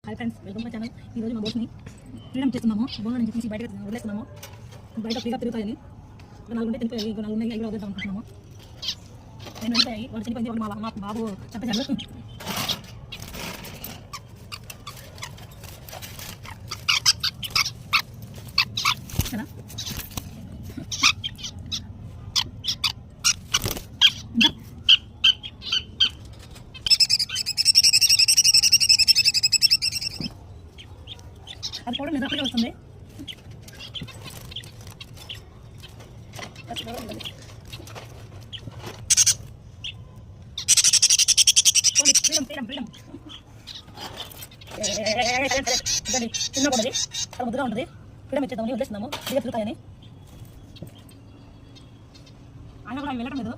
Hi friends, welcome my channel. ఈరోజు మా బోట్ని freedom చేస్తున్నాము. బోన్ నుంచి తీసి బయటకు వదిలేస్తున్నాము. బయట ఫ్రీగా తిరుగుతాయని. ఒక 4 ఉంటే తినిపోయాయి, ఇంకో 4 ఉన్నాయి, అవి కూడా వదిలేద్దాం అనుకుంటున్నాము. నేను వెళ్ళిపోయాయి, వాడు చనిపోయింది, వాడు మా బాబు చంపేశాడు. కదా అది కూడా నిద్రపడిగా వస్తుంది. చిన్నకూడది, చాలా ముద్దుగా ఉంటుంది. ఫ్రీడమ్ ఇచ్చేద్దామని వదిలేస్తున్నాము. ఫ్రీగా తిరుగుతాయని. ఆయన కూడా వెళ్ళటం లేదు.